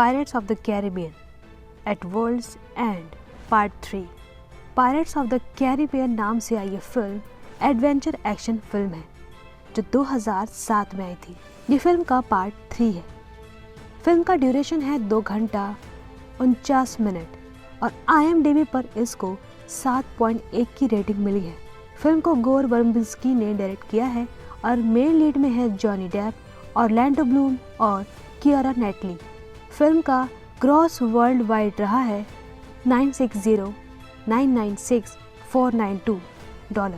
Pirates of the Caribbean at world's end part 3। Pirates of the Caribbean नाम से आई ये film adventure action film है जो 2007 में आई थी। ये फिल्म का पार्ट 3 है। फिल्म का ड्यूरेशन है 2 घंटा 49 मिनट और IMDb पर इसको 7.1 की रेटिंग मिली है। फिल्म को गोर वर्बिंस्की ने डायरेक्ट किया है और मेन लीड में है जॉनी डेप, ऑरलैंडो ब्लूम और कियारा नाइटली। फिल्म का ग्रॉस वर्ल्ड वाइड रहा है $960,996,492।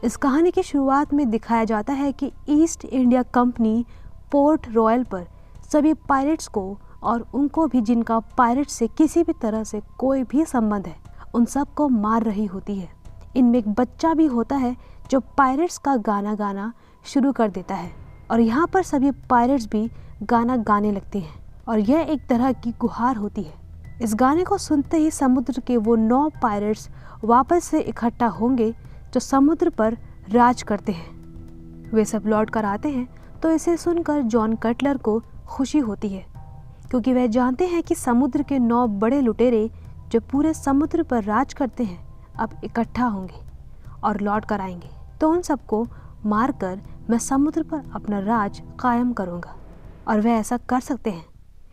इस कहानी की शुरुआत में दिखाया जाता है कि east India company port royal पर सभी पायरेट्स को और उनको भी जिनका पायरेट से किसी भी तरह से कोई भी संबंध है उन सब को मार रही होती है। इनमें एक बच्चा भी होता है जो पायरेट्स का गाना गाना शुरू कर देता है और यहाँ पर सभी पायरेट्स भी गाना गाने लगते हैं और यह एक तरह की गुहार होती है। इस गाने को सुनते ही समुद्र के वो 9 पायरेट्स वापस से इकट्ठा होंगे जो समुद्र पर राज करते हैं। वे सब लौट कर आते हैं तो इसे सुनकर जॉन कटलर को खुशी होती है क्योंकि वह जानते हैं कि समुद्र के 9 बड़े लुटेरे जो पूरे समुद्र पर राज करते हैं अब इकट्ठा होंगे और लौट कर आएंगे, तो उन सबको मारकर मैं समुद्र पर अपना राज कायम करूंगा। और वह ऐसा कर सकते हैं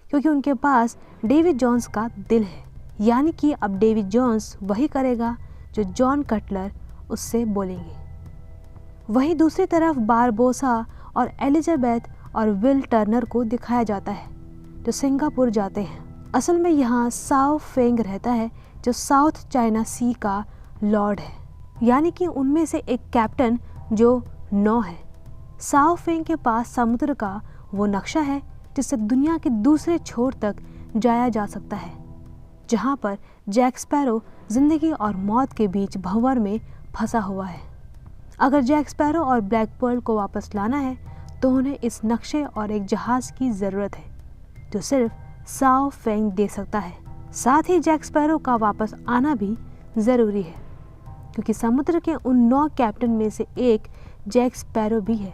क्योंकि उनके पास डेविड जोन्स का दिल है, यानी कि अब डेविड जोन्स वही करेगा जो जॉन कटलर उससे बोलेंगे। वहीं दूसरी तरफ बारबोसा और एलिजाबेथ और विल टर्नर को दिखाया जाता है जो सिंगापुर जाते हैं। असल में यहाँ साओ फेंग रहता है जो साउथ चाइना सी का लॉर्ड है, यानी कि उनमें से एक कैप्टन जो 9 है। साओ फेंग के पास समुद्र का वो नक्शा है जिससे दुनिया के दूसरे छोर तक जाया जा सकता है, जहाँ पर जैक स्पैरो जिंदगी और मौत के बीच भंवर में फंसा हुआ है। अगर जैक स्पैरो और ब्लैक पर्ल को वापस लाना है तो उन्हें इस नक्शे और एक जहाज की ज़रूरत है जो सिर्फ साओ फेंग दे सकता है। साथ ही जैक स्पैरो का वापस आना भी ज़रूरी है क्योंकि समुद्र के उन 9 कैप्टन में से एक जैक स्पैरो भी है।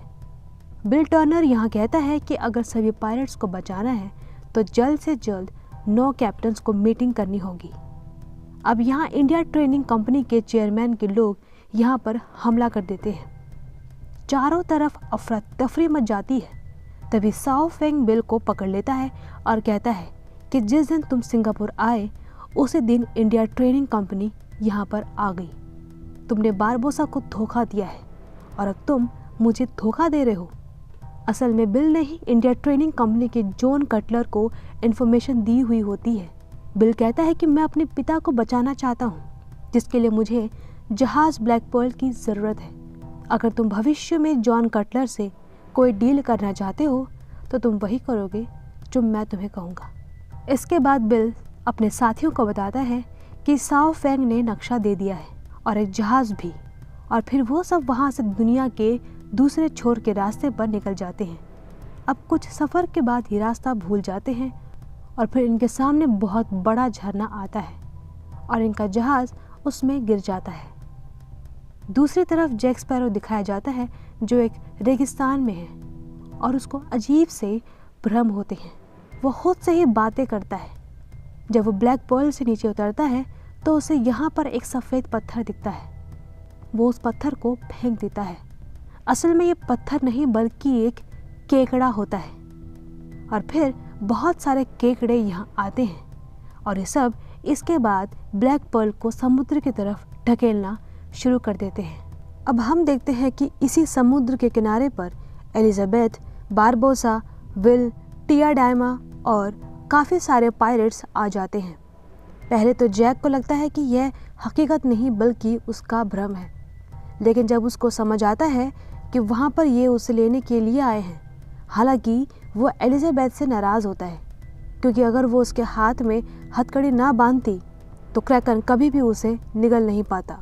बिल टर्नर यहाँ कहता है कि अगर सभी पायरेट्स को बचाना है तो जल्द से जल्द 9 कैप्टन्स को मीटिंग करनी होगी। अब यहाँ इंडिया ट्रेनिंग कंपनी के चेयरमैन के लोग यहाँ पर हमला कर देते हैं। चारों तरफ अफरा तफरी मच जाती है। तभी साओ फेंग बिल को पकड़ लेता है और कहता है कि जिस दिन तुम सिंगापुर आए उसी दिन इंडिया ट्रेनिंग कंपनी यहाँ पर आ गई। तुमने बारबोसा को धोखा दिया है और अब तुम मुझे धोखा दे रहे हो। असल में बिल ने ही इंडिया ट्रेनिंग कंपनी के जॉन कटलर को इन्फॉर्मेशन दी हुई होती है। बिल कहता है कि मैं अपने पिता को बचाना चाहता हूँ जिसके लिए मुझे जहाज ब्लैक पर्ल की ज़रूरत है। अगर तुम भविष्य में जॉन कटलर से कोई डील करना चाहते हो तो तुम वही करोगे जो मैं तुम्हें कहूँगा। इसके बाद बिल अपने साथियों को बताता है कि साओ फेंग ने नक्शा दे दिया है और एक जहाज़ भी, और फिर वो सब वहाँ से दुनिया के दूसरे छोर के रास्ते पर निकल जाते हैं। अब कुछ सफ़र के बाद ये रास्ता भूल जाते हैं और फिर इनके सामने बहुत बड़ा झरना आता है और इनका जहाज़ उसमें गिर जाता है। दूसरी तरफ जैक स्पैरो दिखाया जाता है जो एक रेगिस्तान में है और उसको अजीब से भ्रम होते हैं। वो खुद से ही बातें करता है। जब वो ब्लैक पर्ल से नीचे उतरता है तो उसे यहाँ पर एक सफ़ेद पत्थर दिखता है। वो उस पत्थर को फेंक देता है। असल में ये पत्थर नहीं बल्कि एक केकड़ा होता है और फिर बहुत सारे केकड़े यहाँ आते हैं और ये सब इसके बाद ब्लैक पर्ल को समुद्र की तरफ ढकेलना शुरू कर देते हैं। अब हम देखते हैं कि इसी समुद्र के किनारे पर एलिजाबेथ, बारबोसा, विल, टिया डायमा और काफ़ी सारे पायरेट्स आ जाते हैं। पहले तो जैक को लगता है कि यह हकीकत नहीं बल्कि उसका भ्रम है, लेकिन जब उसको समझ आता है कि वहाँ पर ये उसे लेने के लिए आए हैं। हालांकि वो एलिजाबेथ से नाराज़ होता है क्योंकि अगर वो उसके हाथ में हथकड़ी ना बांधती तो क्रैकन कभी भी उसे निगल नहीं पाता।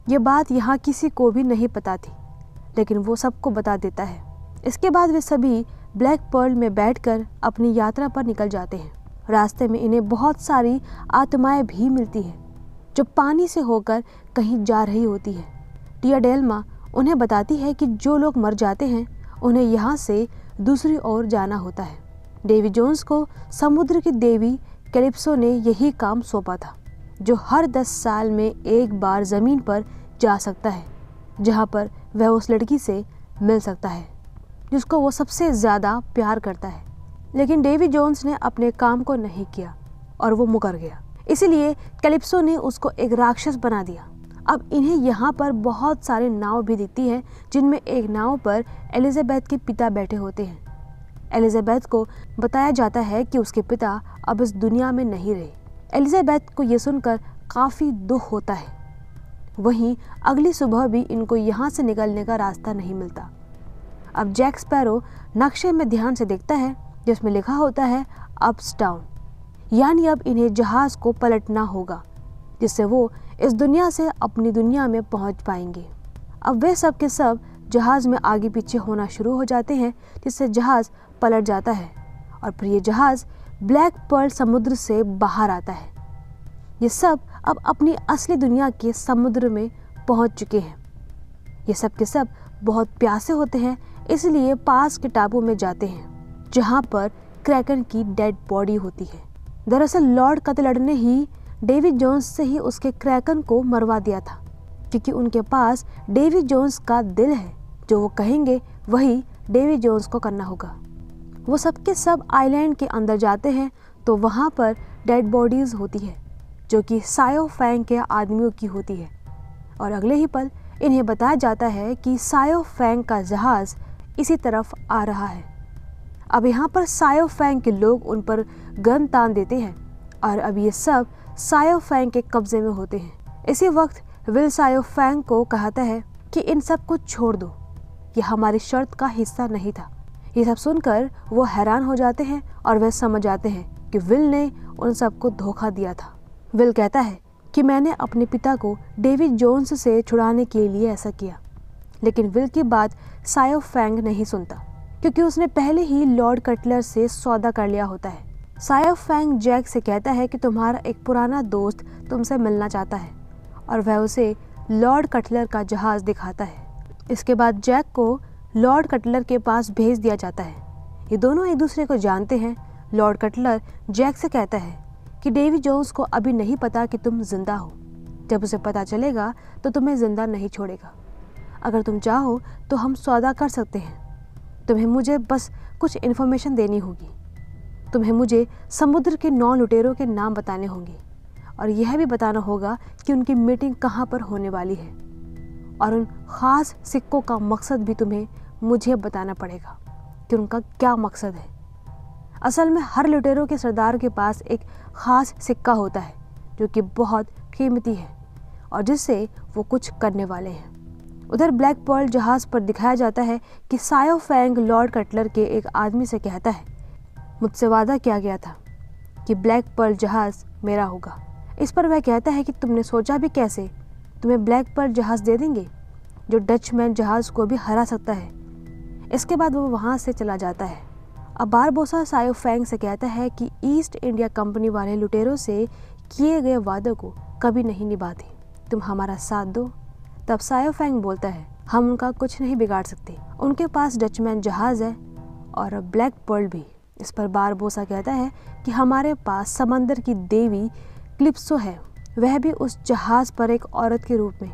ये बात यहाँ किसी को भी नहीं पता थी, लेकिन वो सबको बता देता है। इसके बाद वे सभी ब्लैक पर्ल में बैठकर अपनी यात्रा पर निकल जाते हैं। रास्ते में इन्हें बहुत सारी आत्माएं भी मिलती हैं जो पानी से होकर कहीं जा रही होती है। टिया डेल्मा उन्हें बताती है कि जो लोग मर जाते हैं उन्हें यहाँ से दूसरी ओर जाना होता है, डेवी जोन्स को समुद्र की देवी कैलिप्सो ने यही काम सौंपा था, जो हर 10 साल में एक बार ज़मीन पर जा सकता है, जहाँ पर वह उस लड़की से मिल सकता है जिसको वो सबसे ज़्यादा प्यार करता है। लेकिन डेवी जोन्स ने अपने काम को नहीं किया और वो मुकर गया। इसीलिए कैलिप्सो ने उसको एक राक्षस बना दिया। अब इन्हें यहाँ पर बहुत सारे नाव भी दिखती है, जिनमें एक नाव पर एलिजाबेथ के पिता बैठे होते हैं। एलिजाबेथ को बताया जाता है कि उसके पिता अब इस दुनिया में नहीं रहे। एलिजाबेथ को ये सुनकर काफ़ी दुख होता है। वहीं अगली सुबह भी इनको यहाँ से निकलने का रास्ता नहीं मिलता। अब जैक स्पैरो नक्शे में ध्यान से देखता है, जिसमें लिखा होता है अप्स डाउन, यानी अब इन्हें जहाज़ को पलटना होगा, जिससे वो इस दुनिया से अपनी दुनिया में पहुंच पाएंगे। अब वे सब के सब जहाज़ में आगे पीछे होना शुरू हो जाते हैं, जिससे जहाज़ पलट जाता है और फिर ये जहाज़ ब्लैक पर्ल समुद्र से बाहर आता है। ये सब अब अपनी असली दुनिया के समुद्र में पहुंच चुके हैं। ये सब के सब बहुत प्यासे होते हैं, इसलिए पास के टापू में जाते हैं, जहां पर क्रैकन की डेड बॉडी होती है। दरअसल लॉर्ड कटलर ने ही डेवी जोन्स से ही उसके क्रैकन को मरवा दिया था, क्योंकि उनके पास डेवी जोन्स का दिल है। जो वो कहेंगे वही डेवी जोन्स को करना होगा। वो सबके सब आइलैंड के अंदर जाते हैं तो वहाँ पर डेड बॉडीज होती है, जो कि सायो फैंग के आदमियों की होती है। और अगले ही पल इन्हें बताया जाता है कि सायो फैंग का जहाज़ इसी तरफ आ रहा है। अब यहाँ पर सायो फैंग के लोग उन पर गन तान देते हैं और अब ये सब सायो फैंग के कब्जे में होते हैं। इसी वक्त विल सायो फैंग को कहता है कि इन सब को छोड़ दो, ये हमारी शर्त का हिस्सा नहीं था। ये सब सुनकर वो हैरान हो जाते हैं और वह समझ जाते हैं कि विल ने उन सबको धोखा दिया था। विल कहता है कि मैंने अपने पिता को डेवी जोन्स से छुड़ाने के लिए ऐसा किया, लेकिन विल की बात सायो फैंग नहीं सुनता, क्योंकि उसने पहले ही लॉर्ड कटलर से सौदा कर लिया होता है। सायो फैंग जैक से कहता है कि तुम्हारा एक पुराना दोस्त तुमसे मिलना चाहता है और वह उसे लॉर्ड कटलर का जहाज़ दिखाता है। इसके बाद जैक को लॉर्ड कटलर के पास भेज दिया जाता है। ये दोनों एक दूसरे को जानते हैं। लॉर्ड कटलर जैक से कहता है कि डेवी जोन्स को अभी नहीं पता कि तुम जिंदा हो। जब उसे पता चलेगा तो तुम्हें जिंदा नहीं छोड़ेगा। अगर तुम चाहो तो हम सौदा कर सकते हैं। तुम्हें मुझे बस कुछ इन्फॉर्मेशन देनी होगी। तुम्हें मुझे समुद्र के 9 लुटेरों के नाम बताने होंगे और यह भी बताना होगा कि उनकी मीटिंग कहाँ पर होने वाली है, और उन ख़ास सिक्कों का मकसद भी तुम्हें मुझे बताना पड़ेगा कि उनका क्या मकसद है। असल में हर लुटेरों के सरदार के पास एक ख़ास सिक्का होता है जो कि बहुत कीमती है और जिससे वो कुछ करने वाले हैं। उधर ब्लैक पर्ल जहाज़ पर दिखाया जाता है कि सायो फैंग लॉर्ड कटलर के एक आदमी से कहता है, मुझसे वादा किया गया था कि ब्लैक पर्ल जहाज़ मेरा होगा। इस पर वह कहता है कि तुमने सोचा भी कैसे, तुम्हें ब्लैक पर्ल जहाज़ दे देंगे जो डचमैन जहाज़ को भी हरा सकता है। इसके बाद वो वहाँ से चला जाता है। अब बारबोसा सायो फैंग से कहता है कि ईस्ट इंडिया कंपनी वाले लुटेरों से किए गए वादों को कभी नहीं निभाते, तुम हमारा साथ दो। तब सायो फैंग बोलता है, हम उनका कुछ नहीं बिगाड़ सकते, उनके पास डचमैन जहाज़ है और ब्लैक पर्ल भी। इस पर बारबोसा कहता है कि हमारे पास समंदर की देवी कैलिप्सो है, वह भी उस जहाज़ पर एक औरत के रूप में।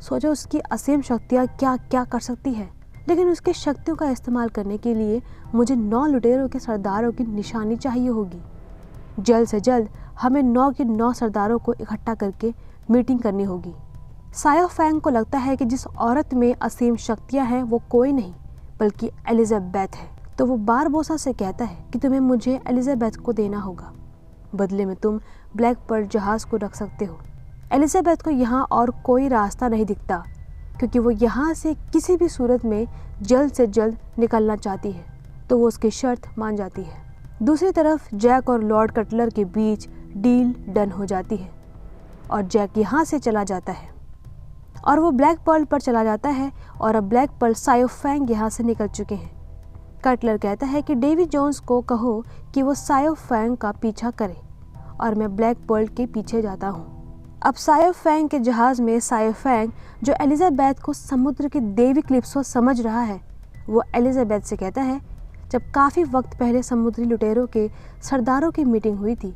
सोचो उसकी असीम शक्तियाँ क्या क्या कर सकती है, लेकिन उसकी शक्तियों का इस्तेमाल करने के लिए मुझे 9 लुटेरों के सरदारों की निशानी चाहिए होगी। जल्द से जल्द हमें 9 के 9 सरदारों को इकट्ठा करके मीटिंग करनी होगी। सायो फैंग को लगता है कि जिस औरत में असीम शक्तियाँ हैं वो कोई नहीं बल्कि एलिजाबेथ है। तो वो बारबोसा से कहता है कि तुम्हें मुझे एलिजाबेथ को देना होगा, बदले में तुम ब्लैक पर्ल जहाज़ को रख सकते हो। एलिजाबेथ को यहाँ और कोई रास्ता नहीं दिखता, क्योंकि वो यहाँ से किसी भी सूरत में जल्द से जल्द निकलना चाहती है, तो वो उसकी शर्त मान जाती है। दूसरी तरफ जैक और लॉर्ड कटलर के बीच डील डन हो जाती है और जैक यहाँ से चला जाता है और वो ब्लैक पर्ल पर चला जाता है और अब ब्लैक पर्ल सायो फैंग यहाँ से निकल चुके हैं। कटलर कहता है कि डेवी जोन्स को कहो कि वो सायो फैंग का पीछा करे और मैं ब्लैक पर्ल के पीछे जाता हूँ। अब सायो फैंग के जहाज़ में सायो फैंग, जो एलिजाबेथ को समुद्र की देवी कैलिप्सो समझ रहा है, वो एलिजाबेथ से कहता है, जब काफ़ी वक्त पहले समुद्री लुटेरों के सरदारों की मीटिंग हुई थी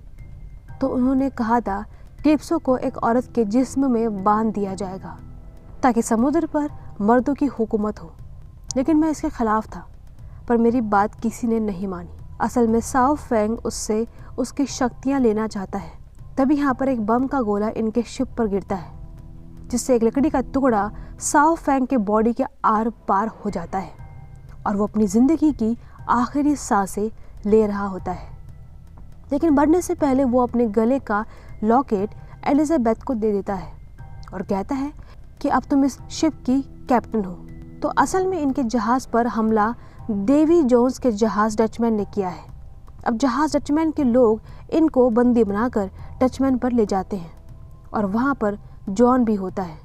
तो उन्होंने कहा था कैलिप्सो को एक औरत के जिस्म में बांध दिया जाएगा ताकि समुद्र पर मर्दों की हुकूमत हो। लेकिन मैं इसके खिलाफ था, पर मेरी बात किसी ने नहीं मानी। असल में साओ फेंग उससे उसकी शक्तियाँ लेना चाहता है। तभी यहाँ पर एक बम का गोला इनके शिप पर गिरता है, जिससे एक लकड़ी का टुकड़ा साओ फेंग के बॉडी के आर पार हो जाता है और वो अपनी ज़िंदगी की आखिरी सांसें ले रहा होता है। लेकिन मरने से पहले वो अपने गले का लॉकेट एलिजाबेथ को दे देता है और कहता है कि अब तुम इस शिप की कैप्टन हो। तो असल में इनके जहाज़ पर हमला डेवी जोन्स के जहाज़ डचमैन ने किया है। अब जहाज़ डचमैन के लोग इनको बंदी बनाकर डचमैन पर ले जाते हैं और वहाँ पर जॉन भी होता है,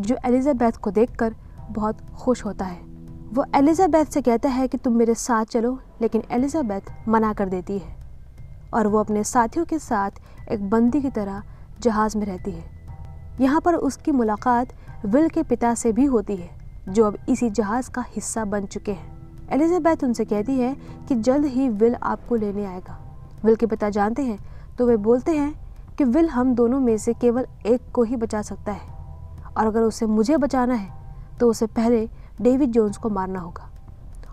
जो एलिजाबेथ को देखकर बहुत खुश होता है। वो एलिजाबेथ से कहता है कि तुम मेरे साथ चलो, लेकिन एलिजाबेथ मना कर देती है और वो अपने साथियों के साथ एक बंदी की तरह जहाज़ में रहती है। यहाँ पर उसकी मुलाकात विल के पिता से भी होती है, जो अब इसी जहाज़ का हिस्सा बन चुके हैं। एलिजाबेथ उनसे कहती है कि जल्द ही विल आपको लेने आएगा। विल के पिता जानते हैं तो वे बोलते हैं कि विल हम दोनों में से केवल एक को ही बचा सकता है और अगर उसे मुझे बचाना है तो उसे पहले डेविड जोन्स को मारना होगा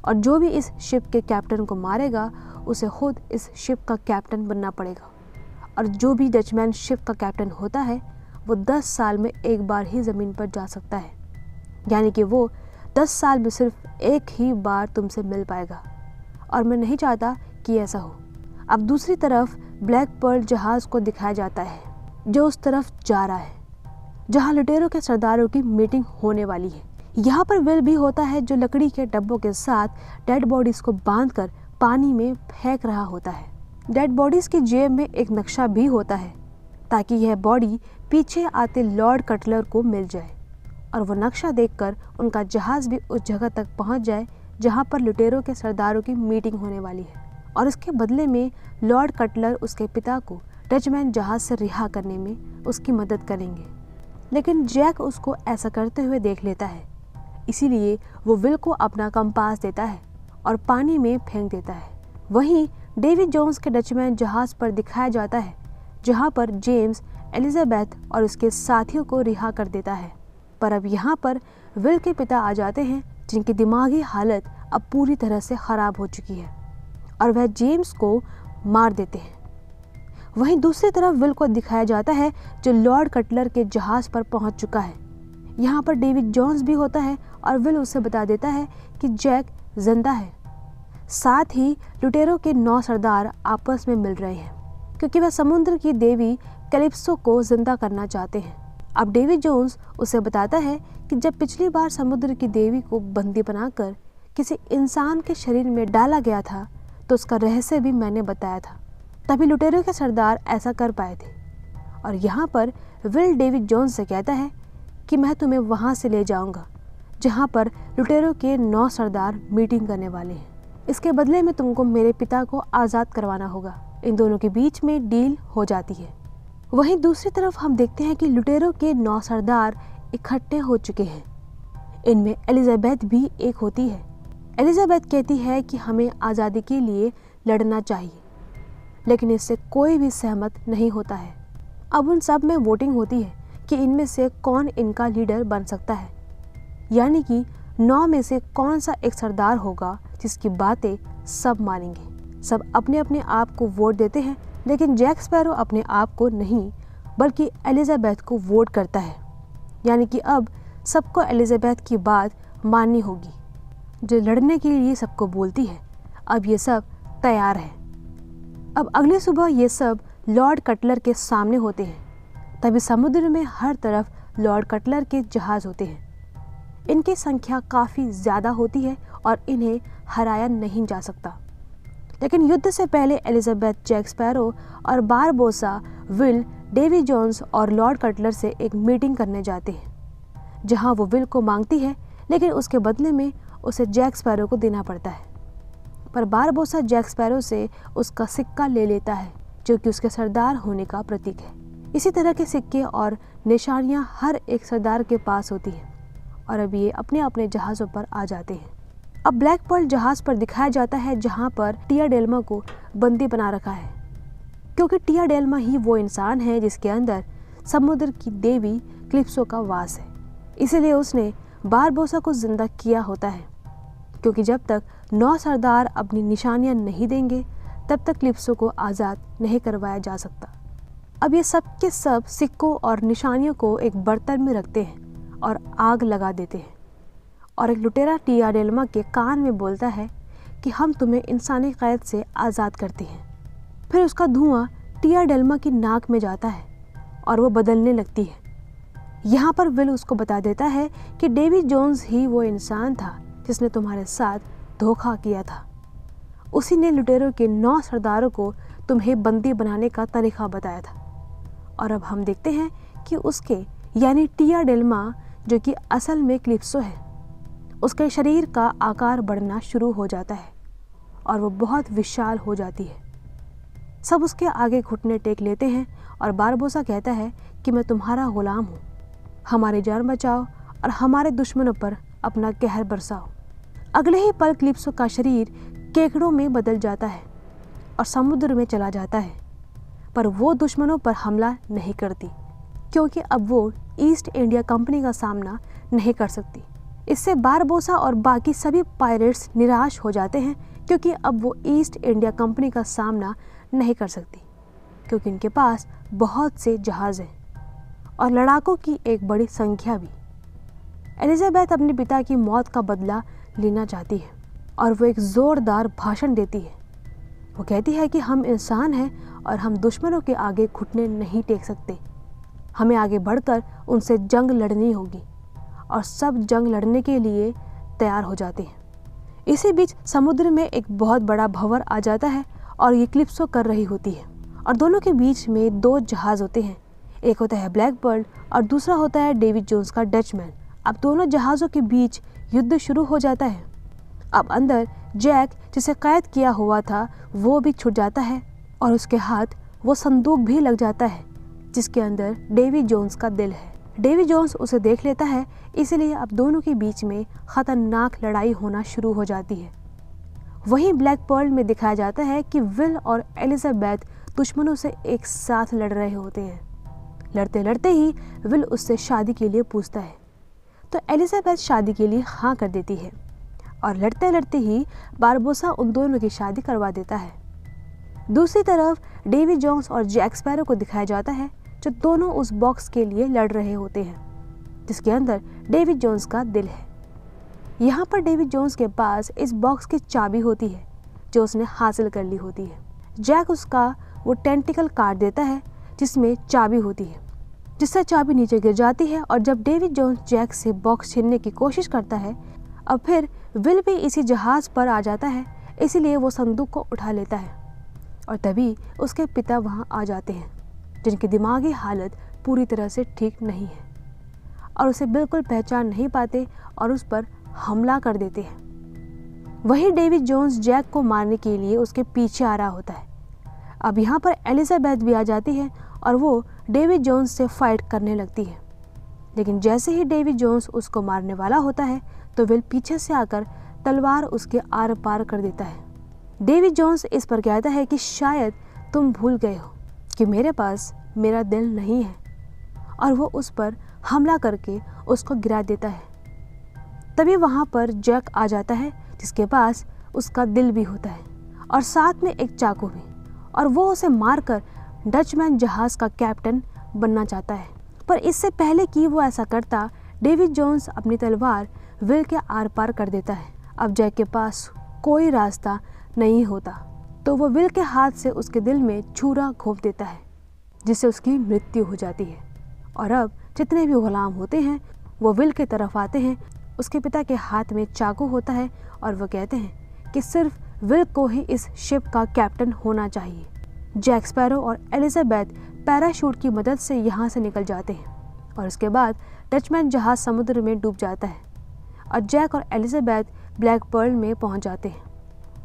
और जो भी इस शिप के कैप्टन को मारेगा उसे खुद इस शिप का कैप्टन बनना पड़ेगा। और जो भी डचमैन शिप का कैप्टन होता है वो 10 साल में एक बार ही ज़मीन पर जा सकता है, यानी कि वो 10 साल में सिर्फ एक ही बार तुमसे मिल पाएगा और मैं नहीं चाहता कि ऐसा हो। अब दूसरी तरफ ब्लैक पर्ल जहाज़ को दिखाया जाता है, जो उस तरफ जा रहा है जहाँ लुटेरों के सरदारों की मीटिंग होने वाली है। यहाँ पर विल भी होता है, जो लकड़ी के डब्बों के साथ डेड बॉडीज़ को बांधकर पानी में फेंक रहा होता है। डेड बॉडीज़ की जेब में एक नक्शा भी होता है ताकि यह बॉडी पीछे आते लॉर्ड कटलर को मिल जाए और वो नक्शा देखकर उनका जहाज़ भी उस जगह तक पहुंच जाए जहां पर लुटेरों के सरदारों की मीटिंग होने वाली है। और इसके बदले में लॉर्ड कटलर उसके पिता को डचमैन जहाज़ से रिहा करने में उसकी मदद करेंगे। लेकिन जैक उसको ऐसा करते हुए देख लेता है, इसीलिए वो विल को अपना कंपास देता है और पानी में फेंक देता है। वहीं डेविड जोन्स के डचमैन जहाज़ पर दिखाया जाता है, जहां पर जेम्स एलिजाबेथ और उसके साथियों को रिहा कर देता है। पर अब यहाँ पर विल के पिता आ जाते हैं, जिनकी दिमागी हालत अब पूरी तरह से ख़राब हो चुकी है और वह जेम्स को मार देते हैं। वहीं दूसरी तरफ विल को दिखाया जाता है, जो लॉर्ड कटलर के जहाज़ पर पहुंच चुका है। यहाँ पर डेविड जोन्स भी होता है और विल उसे बता देता है कि जैक जिंदा है। साथ ही लुटेरों के 9 सरदार आपस में मिल रहे हैं क्योंकि वह समुद्र की देवी कैलिप्सो को जिंदा करना चाहते हैं। अब डेविड जोन्स उसे बताता है कि जब पिछली बार समुद्र की देवी को बंदी बनाकर किसी इंसान के शरीर में डाला गया था तो उसका रहस्य भी मैंने बताया था, तभी लुटेरों के सरदार ऐसा कर पाए थे। और यहाँ पर विल डेविड जोन्स से कहता है कि मैं तुम्हें वहाँ से ले जाऊँगा जहाँ पर लुटेरों के 9 सरदार मीटिंग करने वाले हैं। इसके बदले में तुमको मेरे पिता को आज़ाद करवाना होगा। इन दोनों के बीच में डील हो जाती है। वहीं दूसरी तरफ हम देखते हैं कि लुटेरों के 9 सरदार इकट्ठे हो चुके हैं। इनमें एलिजाबेथ भी एक होती है। एलिजाबेथ कहती है कि हमें आज़ादी के लिए लड़ना चाहिए, लेकिन इससे कोई भी सहमत नहीं होता है। अब उन सब में वोटिंग होती है कि इनमें से कौन इनका लीडर बन सकता है, यानी कि 9 में से कौन सा एक सरदार होगा जिसकी बातें सब मानेंगे। सब अपने अपने आप को वोट देते हैं, लेकिन जैक स्पैरो अपने आप को नहीं बल्कि एलिजाबेथ को वोट करता है। यानी कि अब सबको एलिजाबेथ की बात माननी होगी, जो लड़ने के लिए सबको बोलती है। अब ये सब तैयार है। अब अगली सुबह ये सब लॉर्ड कटलर के सामने होते हैं। तभी समुद्र में हर तरफ लॉर्ड कटलर के जहाज़ होते हैं। इनकी संख्या काफ़ी ज़्यादा होती है और इन्हें हराया नहीं जा सकता। लेकिन युद्ध से पहले एलिजाबेथ जैक स्पैरो और बारबोसा विल डेविड जोन्स और लॉर्ड कटलर से एक मीटिंग करने जाते हैं, जहां वो विल को मांगती है, लेकिन उसके बदले में उसे जैक स्पैरो को देना पड़ता है। पर बारबोसा जैक स्पैरो से उसका सिक्का ले लेता है, जो कि उसके सरदार होने का प्रतीक है। इसी तरह के सिक्के और निशानियां हर एक सरदार के पास होती हैं और अब ये अपने अपने जहाज़ों पर आ जाते हैं। अब ब्लैक पर्ल जहाज पर दिखाया जाता है जहां पर टिया डेल्मा को बंदी बना रखा है, क्योंकि टिया डेल्मा ही वो इंसान है जिसके अंदर समुद्र की देवी क्लिप्सो का वास है। इसीलिए उसने बारबोसा को जिंदा किया होता है, क्योंकि जब तक 9 सरदार अपनी निशानियां नहीं देंगे तब तक क्लिप्सो को आज़ाद नहीं करवाया जा सकता। अब ये सब के सब सिक्कों और निशानियों को एक बर्तन में रखते हैं और आग लगा देते हैं, और एक लुटेरा टिया डेल्मा के कान में बोलता है कि हम तुम्हें इंसानी कैद से आज़ाद करते हैं। फिर उसका धुआं टिया डेल्मा की नाक में जाता है और वो बदलने लगती है। यहाँ पर विल उसको बता देता है कि डेविड जोन्स ही वो इंसान था जिसने तुम्हारे साथ धोखा किया था। उसी ने लुटेरों के 9 सरदारों को तुम्हें बंदी बनाने का तरीका बताया था। और अब हम देखते हैं कि उसके यानी टिया डेल्मा, जो कि असल में क्लिप्सो है, उसके शरीर का आकार बढ़ना शुरू हो जाता है और वो बहुत विशाल हो जाती है। सब उसके आगे घुटने टेक लेते हैं और बारबोसा कहता है कि मैं तुम्हारा गुलाम हूँ, हमारी जान बचाओ और हमारे दुश्मनों पर अपना कहर बरसाओ। अगले ही पल क्लिप्सो का शरीर केकड़ों में बदल जाता है और समुद्र में चला जाता है, पर वो दुश्मनों पर हमला नहीं करती, क्योंकि अब वो ईस्ट इंडिया कंपनी का सामना नहीं कर सकती। इससे बारबोसा और बाकी सभी पायरेट्स निराश हो जाते हैं, क्योंकि अब वो ईस्ट इंडिया कंपनी का सामना नहीं कर सकती, क्योंकि उनके पास बहुत से जहाज हैं और लड़ाकों की एक बड़ी संख्या भी। एलिजाबेथ अपने पिता की मौत का बदला लेना चाहती है और वो एक जोरदार भाषण देती है। वो कहती है कि हम इंसान हैं और हम दुश्मनों के आगे घुटने नहीं टेक सकते। हमें आगे बढ़कर उनसे जंग लड़नी होगी, और सब जंग लड़ने के लिए तैयार हो जाते हैं। इसी बीच समुद्र में एक बहुत बड़ा भंवर आ जाता है और ये क्लिप्सो कर रही होती है, और दोनों के बीच में 2 जहाज होते हैं। एक होता है ब्लैक पर्ल और दूसरा होता है डेविड जोन्स का डचमैन। अब दोनों जहाज़ों के बीच युद्ध शुरू हो जाता है। अब अंदर जैक, जिसे कैद किया हुआ था, वो भी छूट जाता है और उसके हाथ वो संदूक भी लग जाता है जिसके अंदर डेविड जोन्स का दिल है। डेविड जोन्स उसे देख लेता है, इसलिए अब दोनों के बीच में खतरनाक लड़ाई होना शुरू हो जाती है। वहीं ब्लैक पर्ल में दिखाया जाता है कि विल और एलिजाबेथ दुश्मनों से एक साथ लड़ रहे होते हैं। लड़ते लड़ते ही विल उससे शादी के लिए पूछता है, तो एलिजाबेथ शादी के लिए हाँ कर देती है, और लड़ते लड़ते ही बारबोसा उन दोनों की शादी करवा देता है। दूसरी तरफ डेविड जोन्स और जैक स्पैरो को दिखाया जाता है, जो दोनों उस बॉक्स के लिए लड़ रहे होते हैं जिसके अंदर डेविड जोन्स का दिल है। यहाँ पर डेविड जोन्स के पास इस बॉक्स की चाबी होती है जो उसने हासिल कर ली होती है। जैक उसका वो टेंटिकल काट देता है जिसमें चाबी होती है, जिससे चाबी नीचे गिर जाती है, और जब डेविड जोन्स जैक से बॉक्स छीनने की कोशिश करता है, अब फिर विल भी इसी जहाज पर आ जाता है, इसीलिए वो संदूक को उठा लेता है, और तभी उसके पिता वहाँ आ जाते हैं जिनकी दिमागी हालत पूरी तरह से ठीक नहीं है और उसे बिल्कुल पहचान नहीं पाते और उस पर हमला कर देते हैं। वही डेविड जोन्स जैक को मारने के लिए उसके पीछे आ रहा होता है। अब यहाँ पर एलिजाबेथ भी आ जाती है और वो डेविड जोन्स से फाइट करने लगती है, लेकिन जैसे ही डेविड जोन्स उसको मारने वाला होता है तो विल पीछे से आकर तलवार उसके आर पार कर देता है। डेविड जोन्स इस पर कहता है कि शायद तुम भूल गए हो कि मेरे पास मेरा दिल नहीं है, और वो उस पर हमला करके उसको गिरा देता है। तभी वहाँ पर जैक आ जाता है जिसके पास उसका दिल भी होता है और साथ में एक चाकू भी, और वो उसे मारकर डचमैन जहाज का कैप्टन बनना चाहता है। पर इससे पहले कि वो ऐसा करता, डेविड जोन्स अपनी तलवार विल के आर पार कर देता है। अब जैक के पास कोई रास्ता नहीं होता, तो वो विल के हाथ से उसके दिल में छुरा घोंप देता है, जिससे उसकी मृत्यु हो जाती है। और अब जितने भी गुलाम होते हैं वो विल की तरफ आते हैं। उसके पिता के हाथ में चाकू होता है और वो कहते हैं कि सिर्फ विल को ही इस शिप का कैप्टन होना चाहिए। जैक स्पैरो और एलिजाबेथ पैराशूट की मदद से यहाँ से निकल जाते हैं और उसके बाद डचमैन जहाज समुद्र में डूब जाता है और जैक और एलिजाबेथ ब्लैक पर्ल में पहुँच जाते हैं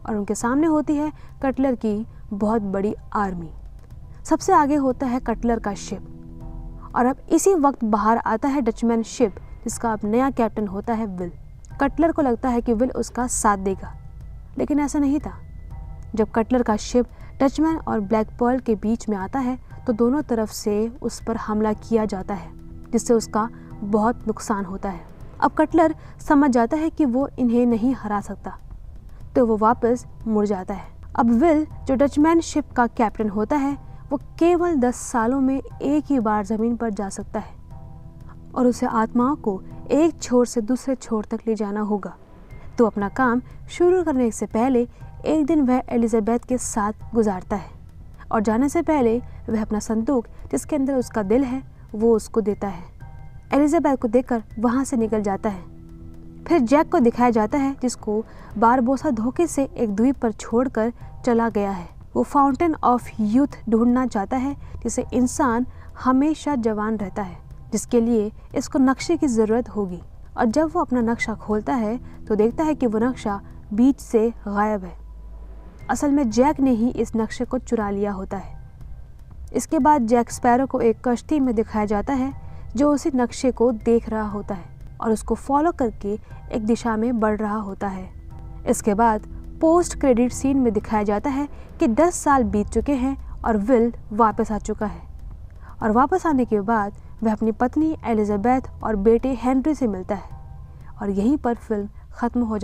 और उनके सामने होती है कटलर की बहुत बड़ी आर्मी। सबसे आगे होता है कटलर का शिप, और अब इसी वक्त बाहर आता है डचमैन शिप जिसका अब नया कैप्टन होता है विल। कटलर को लगता है कि विल उसका साथ देगा, लेकिन ऐसा नहीं था। जब कटलर का शिप डचमैन और ब्लैक पर्ल के बीच में आता है तो दोनों तरफ से उस पर हमला किया जाता है, जिससे उसका बहुत नुकसान होता है। अब कटलर समझ जाता है कि वो इन्हें नहीं हरा सकता, तो वो वापस मुड़ जाता है। अब विल, जो डचमैन शिप का कैप्टन होता है, वो केवल 10 सालों में एक ही बार ज़मीन पर जा सकता है और उसे आत्माओं को एक छोर से दूसरे छोर तक ले जाना होगा। तो अपना काम शुरू करने से पहले एक दिन वह एलिजाबेथ के साथ गुजारता है और जाने से पहले वह अपना संदूक, जिसके अंदर उसका दिल है, वो उसको देता है। एलिजाबेथ को देखकर वहाँ से निकल जाता है। फिर जैक को दिखाया जाता है, जिसको बारबोसा धोखे से एक द्वीप पर छोड़कर चला गया है। वो फाउंटेन ऑफ यूथ ढूंढना चाहता है, जिससे इंसान हमेशा जवान रहता है, जिसके लिए इसको नक्शे की ज़रूरत होगी। और जब वो अपना नक्शा खोलता है तो देखता है कि वो नक्शा बीच से गायब है। असल में जैक ने ही इस नक्शे को चुरा लिया होता है। इसके बाद जैक स्पैरो को एक कश्ती में दिखाया जाता है, जो उसी नक्शे को देख रहा होता है और उसको फॉलो करके एक दिशा में बढ़ रहा होता है। इसके बाद पोस्ट क्रेडिट सीन में दिखाया जाता है कि 10 साल बीत चुके हैं और विल वापस आ चुका है। और वापस आने के बाद वह अपनी पत्नी एलिजाबेथ और बेटे हेनरी से मिलता है और यहीं पर फिल्म खत्म हो